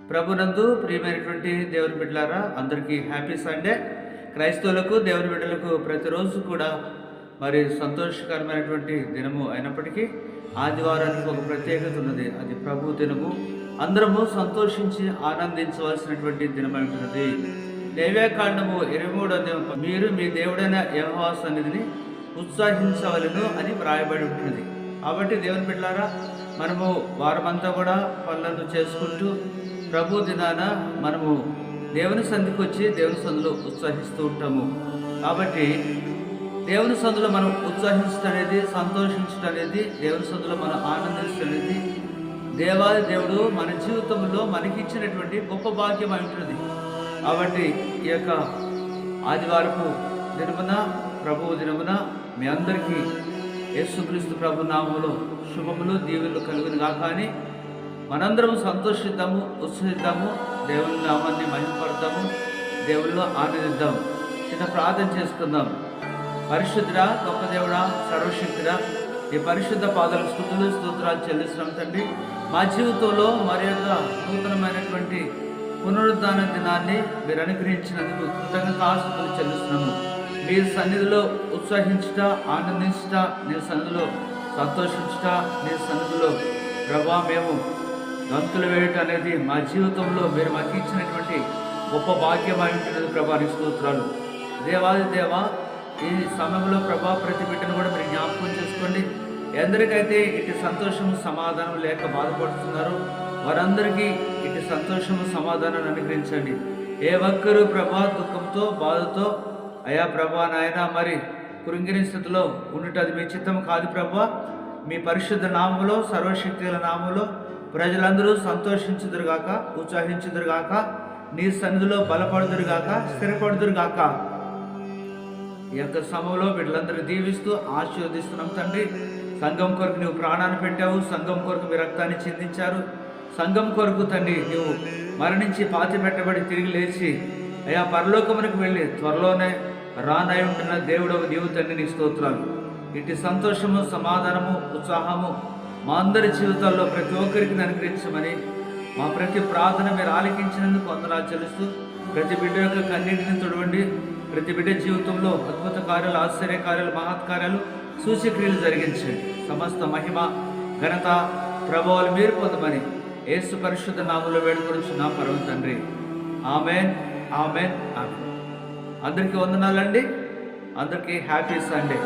ప్రభునందు ప్రియమైనటువంటి దేవుని బిడ్డలారా, అందరికీ హ్యాపీ సండే. క్రైస్తవులకు దేవుని బిడ్డలకు ప్రతిరోజు కూడా మరి సంతోషకరమైనటువంటి దినము అయినప్పటికీ ఆదివారానికి ఒక ప్రత్యేకత ఉన్నది. అది ప్రభు దినము. అందరము సంతోషించి ఆనందించవలసినటువంటి దినమైనది. లేవ్యాకాండము 23వ అధ్యాయం, మీరు మీ దేవుడైన యెహోవా సన్నిధిని ఉత్సాహించవలెను అని వ్రాయబడి ఉంటుంది. కాబట్టి దేవుని బిడ్డలారా, మనము వారమంతా కూడా పనులను చేసుకుంటూ ప్రభు దినాన మనము దేవుని సంధికి వచ్చి దేవుని సందులో ఉత్సాహిస్తూ ఉంటాము. కాబట్టి దేవుని సందులో మనం ఉత్సాహించడం అనేది, సంతోషించడం అనేది, దేవుని సందులో మనం ఆనందించడం అనేది దేవాది దేవుడు మన జీవితంలో మనకి ఇచ్చినటువంటి గొప్ప భాగ్యం అంటున్నది. కాబట్టి ఈ యొక్క ఆదివారపు దినమున, ప్రభువు దినమున మీ అందరికీ యేసుక్రీస్తు ప్రభు నామములో శుభములు దీవెనలు కలుగును గాక అని మనందరం సంతోషిద్దాము, ఉత్సహిద్దాము, దేవుని నామాన్ని మహిమపడతాము, దేవుల్లో ఆనందిద్దాం. చిన్న ప్రార్థన చేసుకుందాం. పరిశుద్ధుడా, గొప్ప దేవుడా, సర్వశక్తుడా, ఈ పరిశుద్ధ పాదాల స్తుతులు స్తోత్రాలు చెల్లిస్తున్నాం తండ్రి. మా జీవితంలో మరి యొక్క నూతనమైనటువంటి పునరుద్ధాన దినాన్ని మీరు అనుగ్రహించినందుకు కృతజ్ఞతాస్తుతులు చెల్లిస్తున్నాము. మీ సన్నిధిలో ఉత్సాహించుట, ఆనందించుట, నీ సన్నిధిలో సంతోషించుట, నీ సన్నిధిలో ప్రభా మేము గంతులు వేయటం అనేది మా జీవితంలో మీరు మాకు ఇచ్చినటువంటి గొప్ప భాగ్యమై ఉంటున్నది. ప్రభా నీ స్తోత్రాలు. దేవాది దేవ, ఈ సమయంలో ప్రభా ప్రతి బిడ్డను కూడా మీరు జ్ఞాపకం చేసుకోండి. ఎందరికైతే ఇటు సంతోషము సమాధానం లేక బాధపడుతున్నారో వారందరికీ ఇటు సంతోషము సమాధానాన్ని అనుగ్రహించండి. ఏ ఒక్కరూ ప్రభా దుఃఖంతో బాధతో అయా ప్రభా నాయన మరి కృంగిన స్థితిలో ఉండటం మీ చిత్తం కాదు ప్రభా. మీ పరిశుద్ధ నామములో, సర్వశక్తుల నామములో ప్రజలందరూ సంతోషించుదురుగాక, ఉత్సాహించుదురుగాక, నీ సన్నిధిలో బలపడుదురుగాక, స్థిరపడుదురుగాక. ఈ యొక్క సమయంలో బిడ్డలందరూ దీవిస్తూ ఆశీర్వదిస్తున్నాం తండ్రి. సంఘం కొరకు నువ్వు ప్రాణాన్ని పెట్టావు, సంఘం కొరకు మీ రక్తాన్ని చిందించారు, సంఘం కొరకు తండ్రి నువ్వు మరణించి పాతి పెట్టబడి తిరిగి లేచి అయా పరలోకమునికి వెళ్ళి త్వరలోనే రానై ఉంటున్న దేవుడవు నీవు తండ్రి, నీ స్తోత్రాలు. ఇటు సంతోషము, సమాధానము, ఉత్సాహము మా అందరి జీవితాల్లో ప్రతి ఒక్కరికి అనుగ్రహించమని మా ప్రతి ప్రార్థన మీరు ఆలకించినందుకు వందనాలు చెల్లిస్తూ ప్రతి బిడ్డ యొక్క కన్నీటిని తుడవండి. ప్రతి బిడ్డ జీవితంలో అద్భుత కార్యాలు, ఆశ్చర్య కార్యాలు, మహత్కార్యాలు, సూచక్రియలు జరిగించండి. సమస్త మహిమ, ఘనత, ప్రభావాలు మీరు పొందమని యేసు పరిశుద్ధ నామములో వేడుకొనుచున్నాం పరమ తండ్రి. ఆమేన్, ఆమేన్, ఆమేన్. అందరికీ వందనాలండి. అందరికీ హ్యాపీ సండే.